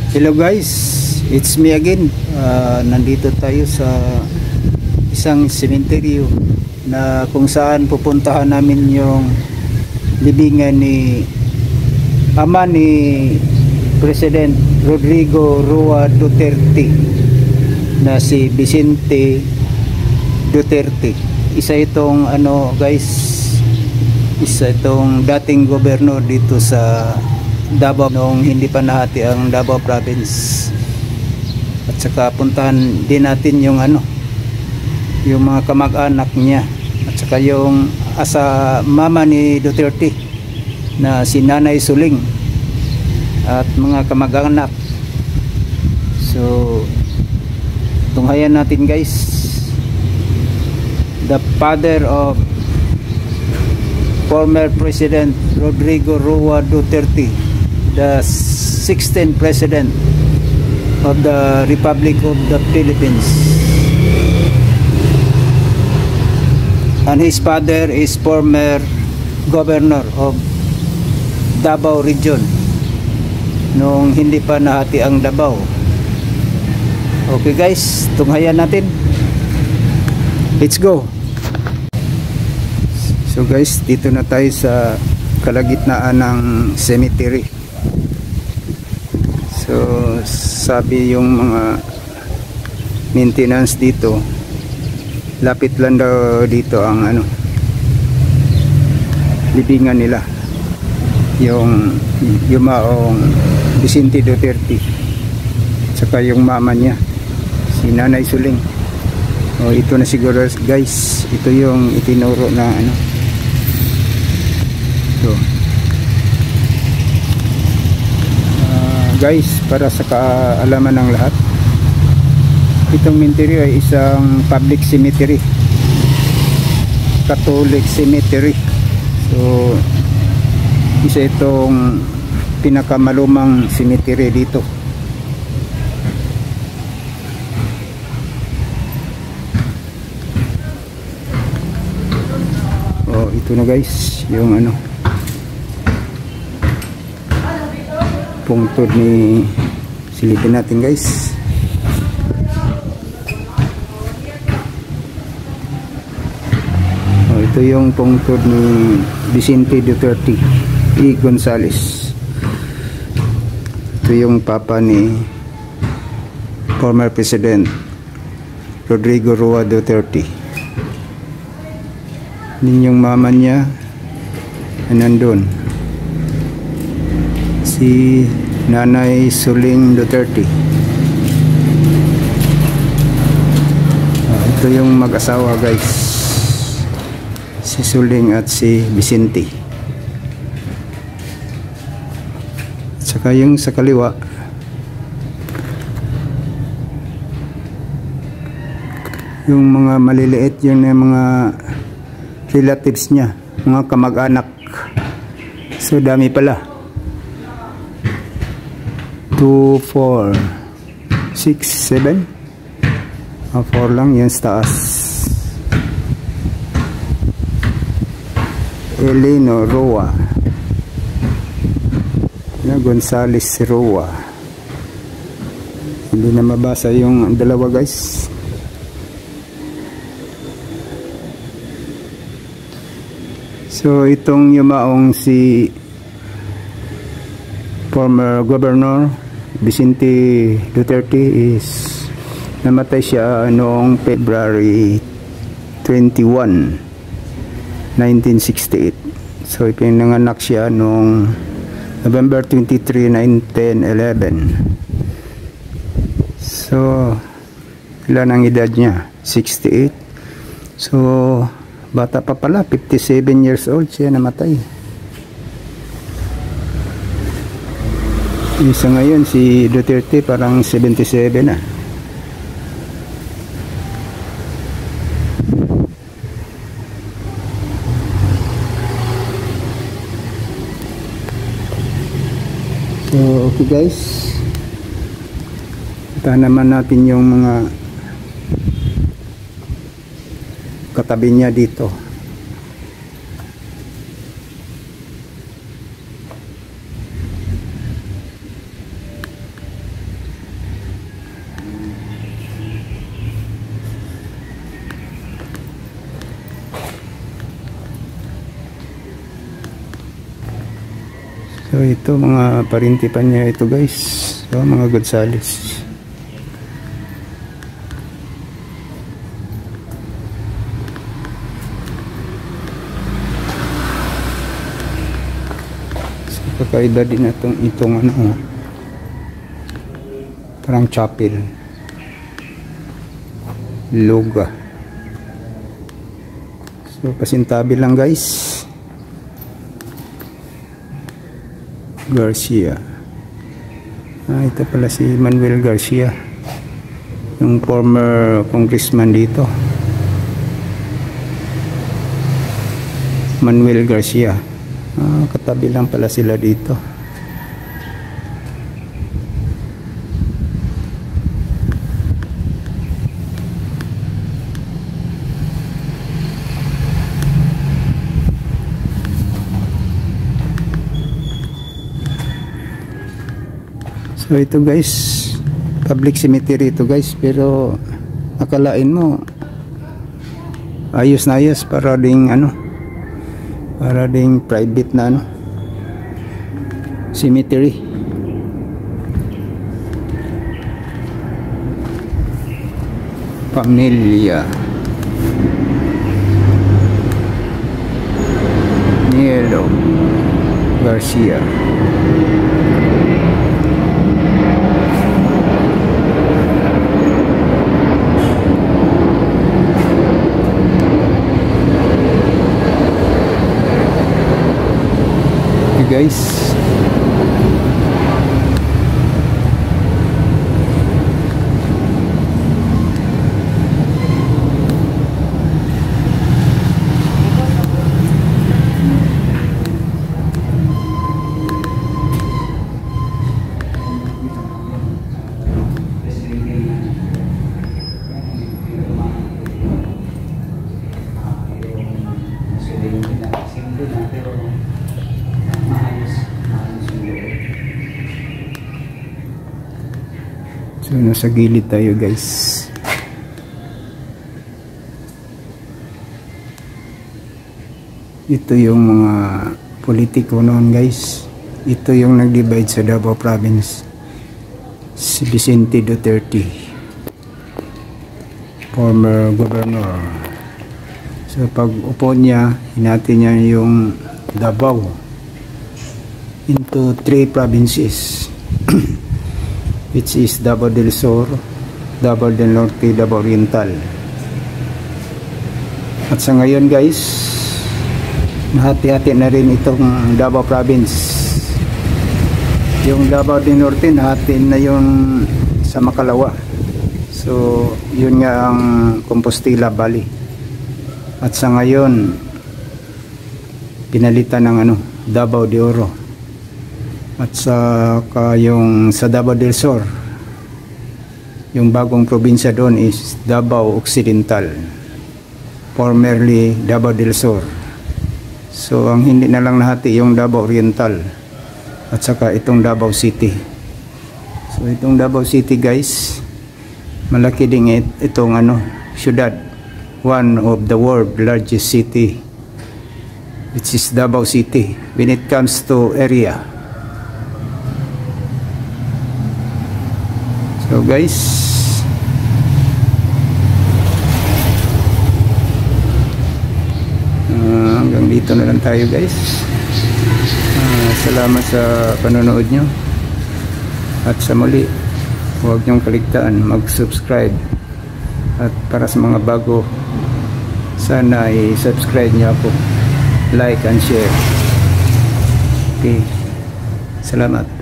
Hello guys, it's me again. Nandito tayo sa isang sementeryo na kung saan pupuntahan namin yung libingan ni ama ni President Rodrigo Roa Duterte na si Vicente Duterte. Isa itong isa itong dating gobernador dito sa Davao noong hindi pa nahati ang Davao Province. At saka puntahan din natin yung yung mga kamag-anak niya at saka yung mama ni Duterte na si Nanay Suling at mga kamag-anak. So tunghayan natin guys, the father of former President Rodrigo Roa Duterte, the 16th President of the Republic of the Philippines, and his father is former Governor of Davao Region nung hindi pa nahati ang Davao. Okay guys, tunghayan natin. Let's go. So guys, dito na tayo sa kalagitnaan ng cemetery. So sabi yung mga maintenance dito, lapit lang daw dito ang libingan nila, yung yumaong Vicente Duterte, saka yung mama niya si Nanay Suling. O ito na siguro guys, ito yung itinuro na So, guys, para sa kaalaman ng lahat, itong cemetery ay isang public cemetery, Catholic cemetery. So isa itong pinakamalumang cemetery dito. Ito na guys yung pungtod ni, silipin natin guys. Ito yung pungtod ni Vicente Duterte E. Gonzales. Ito yung papa ni former President Rodrigo Roa Duterte. Yun yung mama niya nandun, si Nanay Suling Duterte. Ito yung mag-asawa guys, si Suling at si Vicente. At saka yung sa kaliwa, yung mga maliliit, yung mga relatives niya, mga kamag-anak. So dami pala, 2, 4, 6, 7, 4 lang yan sa taas. Eleno Roa na Gonzales Roa. Hindi na mabasa yung dalawa guys. So itong yumaong si former Governor Vicente Duterte is namatay siya noong February 21, 1968. So ipinanganak siya noong November 23, 1911. So ilan ang edad niya? 68. So bata pa pala, 57 years old siya namatay. Isa ngayon si Duterte parang 77 na. So okay guys, puntahan naman natin yung mga katabi niya dito. So ito mga parintipan niya ito guys. So mga Gonzales. So kakaiba din itong ano, parang chapel. Loga. So pasintabi lang guys. Garcia. Ito pala si Manuel Garcia, yung former congressman dito. Manuel Garcia. Katabi lang pala sila dito. So ito guys, public cemetery ito guys, pero akalain mo ayos na ayos, para ding ano, para ding private na ano, cemetery. Pamilya Nielo Garcia. Guys, so nasa gilid tayo guys. Ito yung mga politiko noon guys. Ito yung nag-divide sa Davao Province. Si Vicente Duterte, former governor. So pag upo niya, hinati niya yung Davao into 3 provinces. Which is Davao del Sur, Davao del Norte, Davao Oriental. At sa ngayon guys, nahati-hati na rin itong Davao Province. Yung Davao del Norte nahati na yung sa Makalawa. So yun nga ang Compostela Valley. At sa ngayon pinalitan ng ano, Davao de Oro. At saka yung sa Davao del Sur, yung bagong probinsya doon is Davao Occidental, formerly Davao del Sur. So ang hindi na lang nahati yung Davao Oriental at saka itong Davao City. So itong Davao City guys, malaki din itong ano, syudad, one of the world largest city, which is Davao City when it comes to area. So guys, hanggang dito na lang tayo guys. Salamat sa panonood nyo. At sa muli, huwag nyong kaligtaan mag-subscribe. At para sa mga bago, sana i-subscribe nyo ako, like and share. Okay, salamat.